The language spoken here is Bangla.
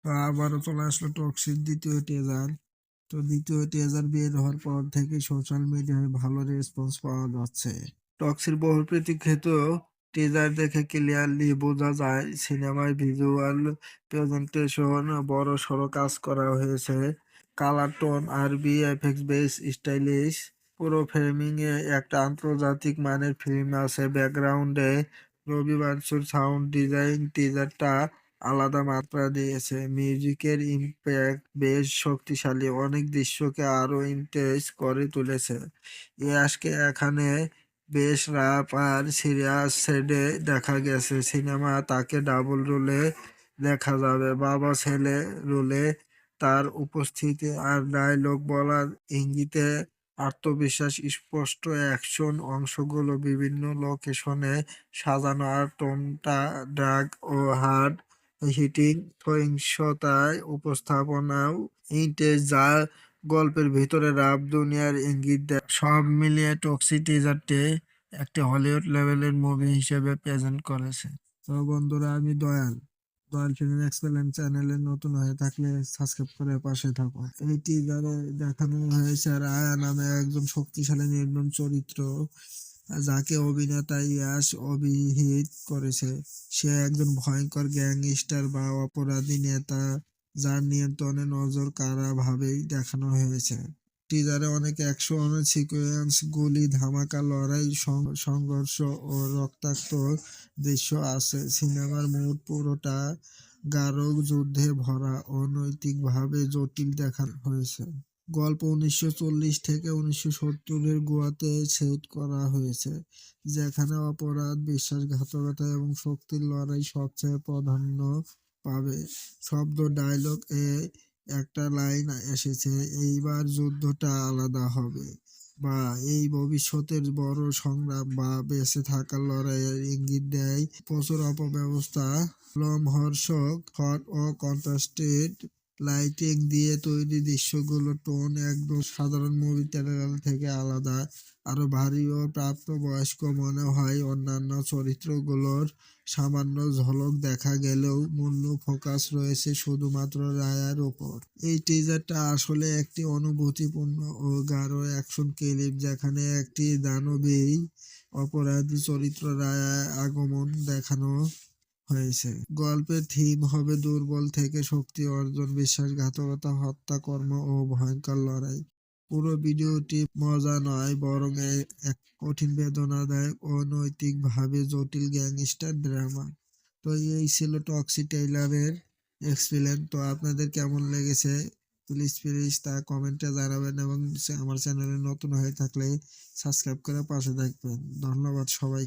তো আবারও চলে আসলো টক্সির দ্বিতীয় টিজার। তো দ্বিতীয় টিজার বের হওয়ার পর থেকে সোশ্যাল মিডিয়ায় ভালো রেসপন্স পাওয়া যাচ্ছে। টক্সির বহু প্রতীক্ষিত টিজার দেখে ক্লিয়ারলি বোঝা যায় সিনেমায় ভিজুয়াল প্রেজেন্টেশন বড় সড়ো কাজ করা হয়েছে। কালার টোন আর ভিএফএক্স বেশ স্টাইলিশ। পুরো ফ্রেমিং এ একটা আন্তর্জাতিক মানের ফিল্ম আছে ব্যাকগ্রাউন্ডে। রবি বানসুর সাউন্ড ডিজাইন টিজারটা আলাদা মাত্রা দিয়েছে। মিউজিকের ইম্প্যাক্ট বেশ শক্তিশালী, অনেক দৃশ্যকে আরো ইন্টেন্স করে তুলেছে। ইয়াশকে এখানে বেশ রাপ আর সিরিয়াস শেডে দেখা গেছে। সিনেমা তাকে ডাবল রোলে দেখা যাবে, বাবা ছেলে রোলে। তার উপস্থিতি আর ডায়লগ বলার ইঙ্গিতে আত্মবিশ্বাস স্পষ্ট। অ্যাকশন অংশগুলো বিভিন্ন লোকেশনে সাজানো আর টোনটা ডার্ক ও হার্ড হিটিং। সহিংসতায় উপস্থাপনাও ইন্টেন্স, যা গল্পের ভিতরে রাপ দুনিয়ার ইঙ্গিত দেয়। সব মিলিয়ে টক্সি টিজারটি একটি হলিউড লেভেলের মুভি হিসেবে প্রেজেন্ট করেছে। তো বন্ধুরা, আমি দয়াল। দয়াল ফিল্ম এক্সেলেন্ট চ্যানেলে নতুন হয়ে থাকলে সাবস্ক্রাইব করে পাশে থাকো। এই টিজারে দেখানো হয়েছে রায়া নামে একজন শক্তিশালী নির্মম চরিত্র, যাকে অভিনেতা ইয়াশ অভিহিত করেছে। সে একজন ভয়ঙ্কর গ্যাংস্টার বা অপরাধী নেতা, যার নিয়ন্ত্রণে নজর কাড়া ভাবেই দেখানো হয়েছে। টিজারে অনেক অ্যাকশন সিকোয়েন্স, গুলি, ধামাকা, লড়াই, সংঘর্ষ ও রক্তাক্ত দৃশ্য আছে। সিনেমার মুড পুরোটা গাঢ় যুদ্ধে ভরা ও নৈতিকভাবে জটিল দেখানো হয়েছে। গল্প 1940 থেকে 1970-এর গোয়াতে সেট করা হয়েছে, যেখানে অপরাধ, বিশ্বাসঘাতকতা এবং শক্তির লড়াই সবচেয়ে প্রাধান্য পাবে। শব্দ, ডায়লগ এ একটা লাইন এসেছে, এইবার যুদ্ধটা আলাদা হবে, বা এই ভবিষ্যতের বড় সংগ্রাম বা বেঁচে থাকার লড়াইয়ের ইঙ্গিত দেয়। প্রচুর অপব্যবস্থা, লোমহর্ষক শট ও কন্ট্রাস্টেড লাইটিং দিয়ে তৈরি দৃশ্যগুলো টোন একদম সাধারণ মুভি ট্রেলার থেকে আলাদা, আরো ভারী ও প্রাপ্তবয়স্ক মনে হয়। অন্যান্য চরিত্রগুলোর সামান্য ঝলক দেখা গেলেও মূল ফোকাস রয়েছে শুধুমাত্র রায়ার ওপর। এই টিজারটা আসলে একটি অনুভূতিপূর্ণ ও গাঢ় অ্যাকশন ক্লিপ, যেখানে একটি দানবী অপরাধী চরিত্র রায়া আগমন দেখানো হয়েছে। গল্পের থিম হবে দুর্বল থেকে শক্তি অর্জন, বিশ্বাসঘাতকতা, হত্যাকর্ম ও ভয়ঙ্কর লড়াই। পুরো ভিডিওটি মজা নয়, বরং এক কঠিন বেদনাদায়ক ও নৈতিকভাবে জটিল গ্যাংস্টার ড্রামা। তো এই ছিল টক্সি টেইলারের এক্সপিরিয়েন্স। তো আপনাদের কেমন লেগেছে প্লিজ প্লিজ তা কমেন্টে জানাবেন, এবং আমার চ্যানেলে নতুন হয়ে থাকলে সাবস্ক্রাইব করে পাশে থাকবেন। ধন্যবাদ সবাই।